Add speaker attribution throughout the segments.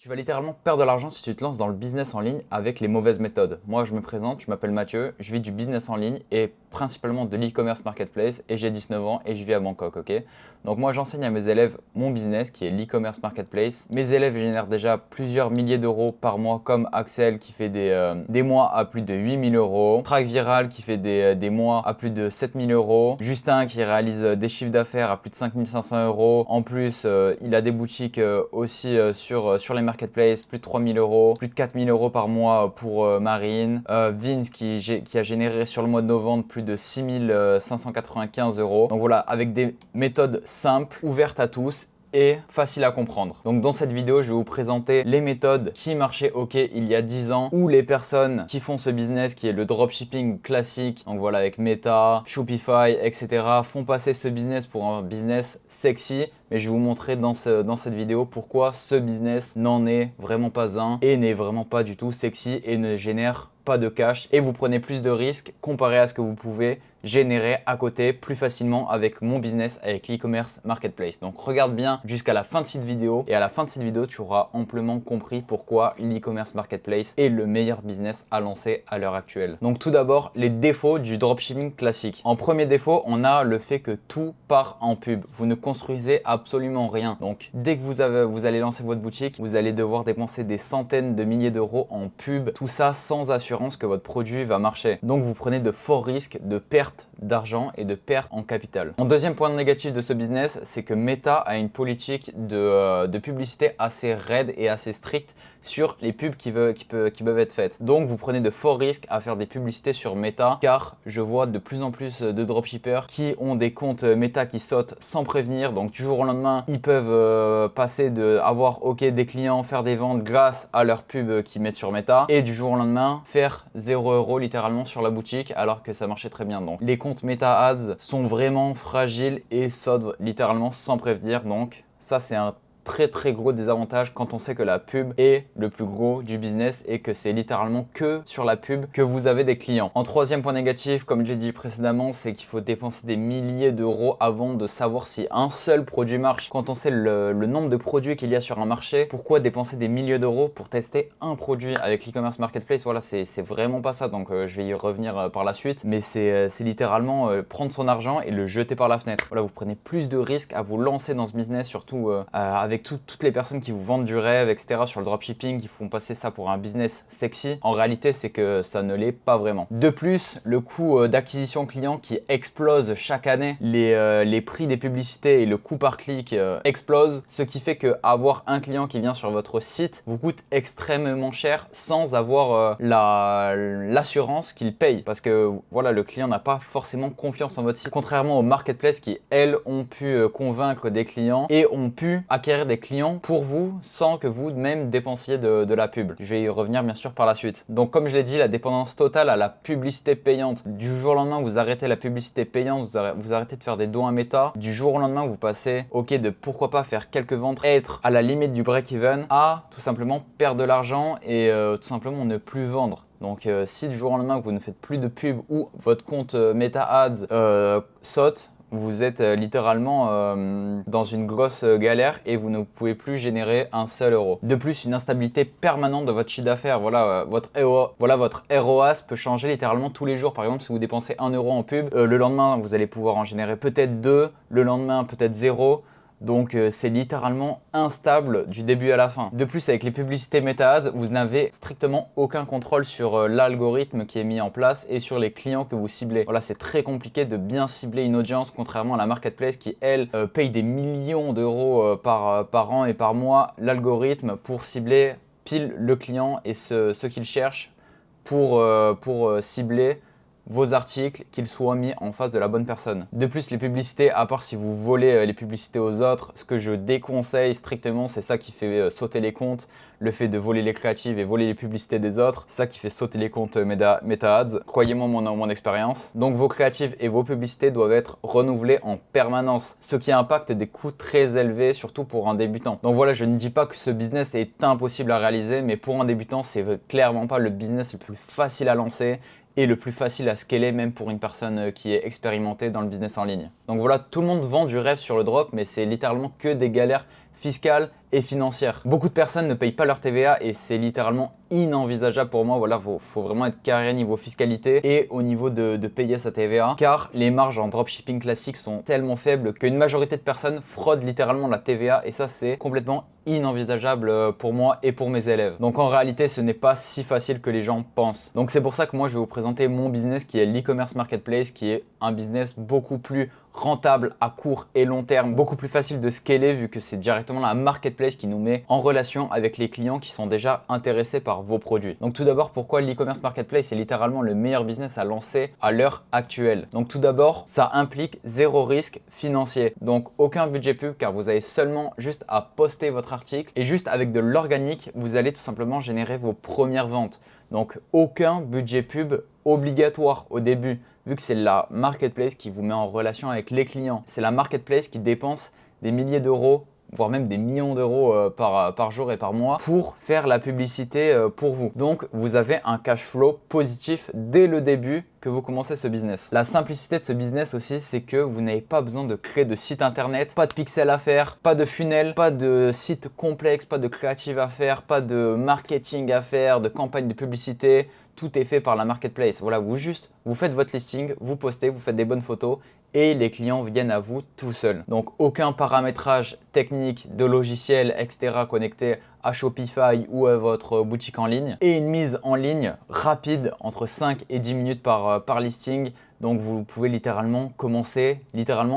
Speaker 1: Tu vas littéralement perdre de l'argent si tu te lances dans le business en ligne avec les mauvaises méthodes. Moi, je me présente, je m'appelle Mathieu, je vis du business en ligne et principalement de l'e-commerce marketplace et j'ai 19 ans et je vis à Bangkok, ok? Donc moi, j'enseigne à mes élèves mon business qui est l'e-commerce marketplace. Mes élèves génèrent déjà plusieurs milliers d'euros par mois comme Axel qui fait des mois à plus de 8000 euros, Track Viral qui fait des mois à plus de 7000 euros, Justin qui réalise des chiffres d'affaires à plus de 5500 euros. En plus, il a des boutiques aussi sur les marketplaces, plus de 3000 euros, plus de 4000 euros par mois pour Marine. Vince qui a généré sur le mois de novembre plus de 6595 euros. Donc voilà, avec des méthodes simples, ouvertes à tous et facile à comprendre. Donc dans cette vidéo, je vais vous présenter les méthodes qui marchaient ok il y a 10 ans ou les personnes qui font ce business qui est le dropshipping classique. Donc voilà, avec Meta, Shopify, etc. font passer ce business pour un business sexy. Mais je vais vous montrer dans cette vidéo pourquoi ce business n'en est vraiment pas un et n'est vraiment pas du tout sexy et ne génère pas de cash et vous prenez plus de risques comparé à ce que vous pouvez générer à côté plus facilement avec mon business avec l'e-commerce marketplace. Donc regarde bien jusqu'à la fin de cette vidéo et à la fin de cette vidéo tu auras amplement compris pourquoi l'e-commerce marketplace est le meilleur business à lancer à l'heure actuelle. Donc tout d'abord les défauts du dropshipping classique. En premier défaut, on a le fait que tout part en pub. Vous ne construisez absolument rien. Donc dès que vous allez lancer votre boutique, vous allez devoir dépenser des centaines de milliers d'euros en pub, tout ça sans assurance que votre produit va marcher. Donc vous prenez de forts risques de perte d'argent et de perte en capital. Mon deuxième point négatif de ce business, c'est que Meta a une politique de publicité assez raide et assez stricte sur les pubs qui peuvent être faites. Donc vous prenez de forts risques à faire des publicités sur Meta car je vois de plus en plus de dropshippers qui ont des comptes Meta qui sautent sans prévenir. Donc du jour au lendemain, ils peuvent passer de avoir des clients, faire des ventes grâce à leurs pubs qu'ils mettent sur Meta et du jour au lendemain faire 0 € littéralement sur la boutique alors que ça marchait très bien. Donc les comptes Meta Ads sont vraiment fragiles et sautent littéralement sans prévenir. Donc ça c'est un très gros désavantage quand on sait que la pub est le plus gros du business et que c'est littéralement que sur la pub que vous avez des clients. En troisième point négatif, comme j'ai dit précédemment, c'est qu'il faut dépenser des milliers d'euros avant de savoir si un seul produit marche. Quand on sait le nombre de produits qu'il y a sur un marché, pourquoi dépenser des milliers d'euros pour tester un produit avec l'e-commerce marketplace? Voilà, c'est vraiment pas ça. Donc je vais y revenir par la suite, mais c'est littéralement prendre son argent et le jeter par la fenêtre. Voilà, vous prenez plus de risques à vous lancer dans ce business, surtout avec toutes les personnes qui vous vendent du rêve, etc. sur le dropshipping, qui font passer ça pour un business sexy. En réalité, c'est que ça ne l'est pas vraiment. De plus, le coût d'acquisition client qui explose chaque année, les prix des publicités et le coût par clic explosent, ce qui fait que avoir un client qui vient sur votre site vous coûte extrêmement cher sans avoir l'assurance qu'il paye. Parce que voilà, le client n'a pas forcément confiance en votre site. Contrairement aux marketplaces qui, elles, ont pu convaincre des clients et ont pu acquérir des clients pour vous sans que vous-même dépensiez de la pub. Je vais y revenir bien sûr par la suite. Donc comme je l'ai dit, la dépendance totale à la publicité payante. Du jour au lendemain, vous arrêtez la publicité payante, vous arrêtez de faire des dons à Meta. Du jour au lendemain, vous passez de pourquoi pas faire quelques ventes, être à la limite du break-even à tout simplement perdre de l'argent et tout simplement ne plus vendre. Donc si du jour au lendemain vous ne faites plus de pub ou votre compte Meta Ads saute, vous êtes littéralement dans une grosse galère et vous ne pouvez plus générer un seul euro. De plus, une instabilité permanente de votre chiffre d'affaires. Voilà, votre ROAS peut changer littéralement tous les jours. Par exemple, si vous dépensez 1 euro en pub, le lendemain, vous allez pouvoir en générer peut-être 2, le lendemain, peut-être 0. Donc c'est littéralement instable du début à la fin. De plus, avec les publicités Meta Ads, vous n'avez strictement aucun contrôle sur l'algorithme qui est mis en place et sur les clients que vous ciblez. Voilà, c'est très compliqué de bien cibler une audience, contrairement à la marketplace qui, elle, paye des millions d'euros par an et par mois l'algorithme pour cibler pile le client et ce qu'il cherche pour cibler vos articles, qu'ils soient mis en face de la bonne personne. De plus, les publicités, à part si vous volez les publicités aux autres, ce que je déconseille strictement, c'est ça qui fait sauter les comptes, le fait de voler les créatives et voler les publicités des autres, c'est ça qui fait sauter les comptes Meta Ads. Croyez-moi mon expérience. Donc vos créatives et vos publicités doivent être renouvelées en permanence, ce qui impacte des coûts très élevés, surtout pour un débutant. Donc voilà, je ne dis pas que ce business est impossible à réaliser, mais pour un débutant, c'est clairement pas le business le plus facile à lancer et le plus facile à scaler même pour une personne qui est expérimentée dans le business en ligne. Donc voilà, tout le monde vend du rêve sur le drop, mais c'est littéralement que des galères fiscales et financière. Beaucoup de personnes ne payent pas leur TVA et c'est littéralement inenvisageable pour moi. Voilà, faut vraiment être carré niveau fiscalité et au niveau de payer sa TVA, car les marges en dropshipping classique sont tellement faibles qu'une majorité de personnes fraudent littéralement la TVA et ça c'est complètement inenvisageable pour moi et pour mes élèves. Donc en réalité ce n'est pas si facile que les gens pensent. Donc c'est pour ça que moi je vais vous présenter mon business qui est l'e-commerce marketplace, qui est un business beaucoup plus rentable à court et long terme, beaucoup plus facile de scaler vu que c'est directement la marketplace qui nous met en relation avec les clients qui sont déjà intéressés par vos produits. Donc tout d'abord, pourquoi l'e-commerce marketplace est littéralement le meilleur business à lancer à l'heure actuelle? Donc tout d'abord, ça implique zéro risque financier, donc aucun budget pub car vous avez seulement juste à poster votre article et juste avec de l'organique, vous allez tout simplement générer vos premières ventes. Donc aucun budget pub obligatoire au début, vu que c'est la marketplace qui vous met en relation avec les clients. C'est la marketplace qui dépense des milliers d'euros, voire même des millions d'euros par jour et par mois pour faire la publicité pour vous. Donc vous avez un cash flow positif dès le début que vous commencez ce business. La simplicité de ce business aussi, c'est que vous n'avez pas besoin de créer de site internet, pas de pixels à faire, pas de funnel, pas de site complexe, pas de créative à faire, pas de marketing à faire, de campagne de publicité. Tout est fait par la marketplace. Voilà, vous faites votre listing, vous postez, vous faites des bonnes photos et les clients viennent à vous tout seuls. Donc aucun paramétrage technique de logiciel, etc. connecté à Shopify ou à votre boutique en ligne et une mise en ligne rapide entre 5 et 10 minutes par listing. Donc vous pouvez littéralement commencer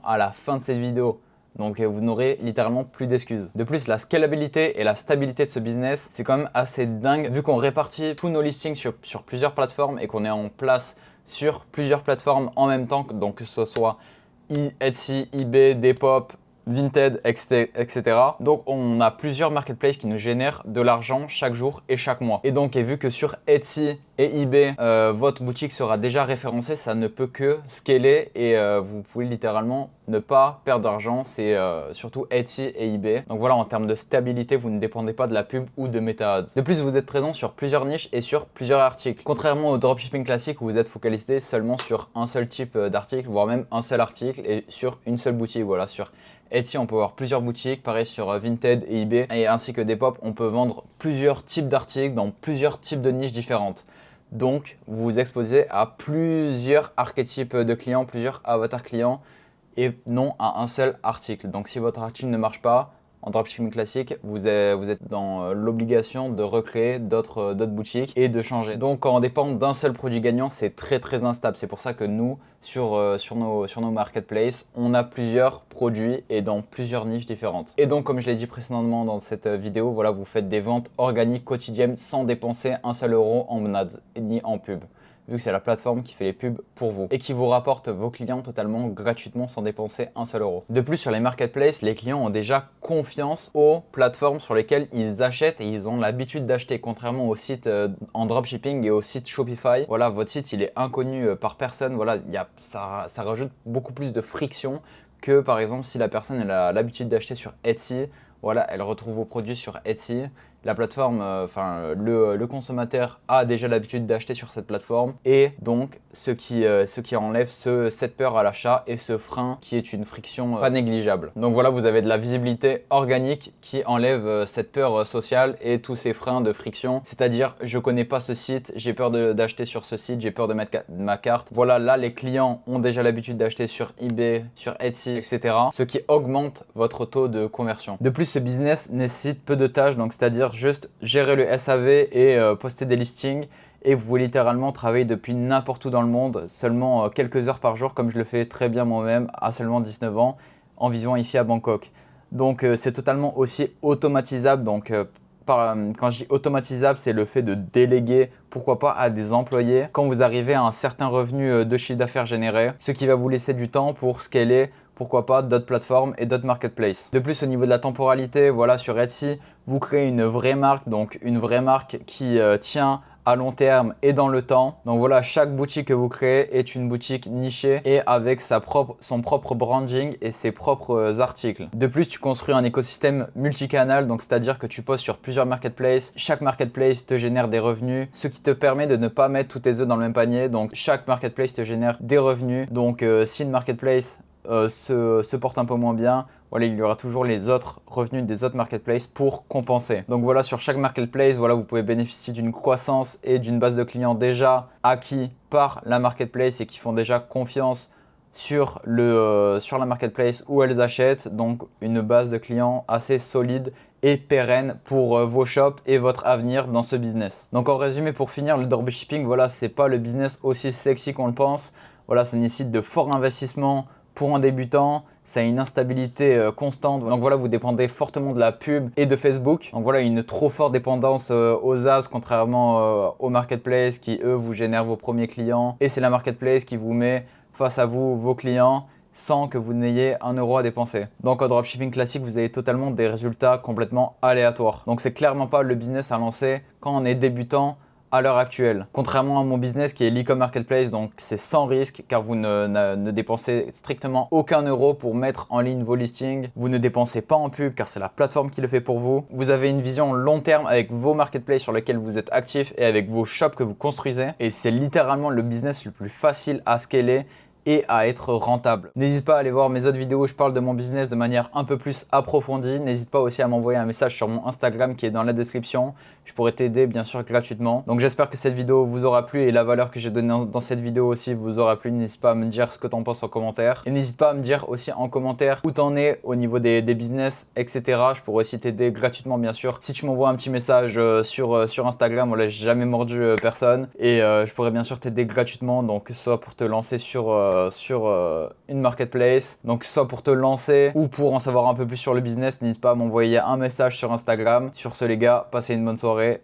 Speaker 1: à la fin de cette vidéo. Donc vous n'aurez littéralement plus d'excuses. De plus, la scalabilité et la stabilité de ce business, c'est quand même assez dingue vu qu'on répartit tous nos listings sur plusieurs plateformes et qu'on est en place sur plusieurs plateformes en même temps, donc que ce soit Etsy, eBay, Depop, Vinted, etc. Donc on a plusieurs marketplaces qui nous génèrent de l'argent chaque jour et chaque mois. Et donc vu que sur Etsy et eBay, votre boutique sera déjà référencée, ça ne peut que scaler et vous pouvez littéralement ne pas perdre d'argent. C'est surtout Etsy et eBay. Donc voilà, en termes de stabilité, vous ne dépendez pas de la pub ou de Meta Ads. De plus, vous êtes présent sur plusieurs niches et sur plusieurs articles. Contrairement au dropshipping classique où vous êtes focalisé seulement sur un seul type d'article, voire même un seul article et sur une seule boutique. Voilà, sur Etsy, on peut avoir plusieurs boutiques, pareil sur Vinted et eBay, et ainsi que Depop, on peut vendre plusieurs types d'articles dans plusieurs types de niches différentes. Donc, vous vous exposez à plusieurs archétypes de clients, plusieurs avatars clients, et non à un seul article. Donc, si votre article ne marche pas, en dropshipping classique, vous êtes dans l'obligation de recréer d'autres boutiques et de changer. Donc quand on dépend d'un seul produit gagnant, c'est très instable. C'est pour ça que nous, sur nos marketplaces, on a plusieurs produits et dans plusieurs niches différentes. Et donc comme je l'ai dit précédemment dans cette vidéo, voilà, vous faites des ventes organiques quotidiennes sans dépenser un seul euro en ads ni en pub, vu que c'est la plateforme qui fait les pubs pour vous et qui vous rapporte vos clients totalement gratuitement sans dépenser un seul euro. De plus, sur les marketplaces, les clients ont déjà confiance aux plateformes sur lesquelles ils achètent et ils ont l'habitude d'acheter, contrairement aux sites en dropshipping et aux sites Shopify. Voilà, votre site il est inconnu par personne. Voilà, ça rajoute beaucoup plus de friction que par exemple si la personne elle a l'habitude d'acheter sur Etsy. Voilà, elle retrouve vos produits sur Etsy. La plateforme, le consommateur a déjà l'habitude d'acheter sur cette plateforme et donc ce qui enlève cette peur à l'achat et ce frein qui est une friction pas négligeable. Donc voilà, vous avez de la visibilité organique qui enlève cette peur sociale et tous ces freins de friction. C'est-à-dire, je connais pas ce site, j'ai peur d'acheter sur ce site, j'ai peur de mettre ma carte. Voilà, là les clients ont déjà l'habitude d'acheter sur eBay, sur Etsy, etc. Ce qui augmente votre taux de conversion. De plus, ce business nécessite peu de tâches, donc c'est-à-dire juste gérer le SAV et poster des listings et vous pouvez littéralement travailler depuis n'importe où dans le monde, seulement quelques heures par jour comme je le fais très bien moi-même à seulement 19 ans en vivant ici à Bangkok. Donc c'est totalement aussi automatisable. Donc quand je dis automatisable, c'est le fait de déléguer, pourquoi pas, à des employés quand vous arrivez à un certain revenu de chiffre d'affaires généré, ce qui va vous laisser du temps pour scaler, pourquoi pas, d'autres plateformes et d'autres marketplaces. De plus, au niveau de la temporalité, voilà, sur Etsy, vous créez une vraie marque, donc une vraie marque qui tient à long terme et dans le temps. Donc voilà, chaque boutique que vous créez est une boutique nichée et avec son propre branding et ses propres articles. De plus, tu construis un écosystème multicanal, donc c'est-à-dire que tu postes sur plusieurs marketplaces. Chaque marketplace te génère des revenus, ce qui te permet de ne pas mettre tous tes œufs dans le même panier. Donc chaque marketplace te génère des revenus. Donc si une marketplace se porte un peu moins bien, voilà, il y aura toujours les autres revenus des autres marketplaces pour compenser. Donc voilà, sur chaque marketplace, voilà, vous pouvez bénéficier d'une croissance et d'une base de clients déjà acquis par la marketplace et qui font déjà confiance sur la marketplace où elles achètent. Donc une base de clients assez solide et pérenne pour vos shops et votre avenir dans ce business. Donc en résumé, pour finir, le dropshipping, voilà, c'est pas le business aussi sexy qu'on le pense. Voilà, ça nécessite de forts investissements pour un débutant, ça a une instabilité constante. Donc voilà, vous dépendez fortement de la pub et de Facebook. Donc voilà, une trop forte dépendance aux as, contrairement aux marketplaces qui, eux, vous génèrent vos premiers clients. Et c'est la marketplace qui vous met face à vous, vos clients, sans que vous n'ayez un euro à dépenser. Donc en dropshipping classique, vous avez totalement des résultats complètement aléatoires. Donc c'est clairement pas le business à lancer quand on est débutant à l'heure actuelle. Contrairement à mon business qui est l'e-com marketplace, donc c'est sans risque car vous ne dépensez strictement aucun euro pour mettre en ligne vos listings. Vous ne dépensez pas en pub car c'est la plateforme qui le fait pour vous. Vous avez une vision long terme avec vos marketplaces sur lesquels vous êtes actif et avec vos shops que vous construisez. Et c'est littéralement le business le plus facile à scaler et à être rentable. N'hésite pas à aller voir mes autres vidéos où je parle de mon business de manière un peu plus approfondie. N'hésite pas aussi à m'envoyer un message sur mon Instagram qui est dans la description. Je pourrais t'aider bien sûr gratuitement. Donc j'espère que cette vidéo vous aura plu et la valeur que j'ai donnée dans cette vidéo aussi vous aura plu. N'hésite pas à me dire ce que tu en penses en commentaire. Et n'hésite pas à me dire aussi en commentaire où tu en es au niveau des business, etc. Je pourrais aussi t'aider gratuitement bien sûr. Si tu m'envoies un petit message sur Instagram, voilà, j'ai jamais mordu personne. Et je pourrais bien sûr t'aider gratuitement. Donc soit pour te lancer sur une marketplace, donc soit pour te lancer ou pour en savoir un peu plus sur le business, n'hésite pas à m'envoyer un message sur Instagram. Sur ce les gars, passez une bonne soirée,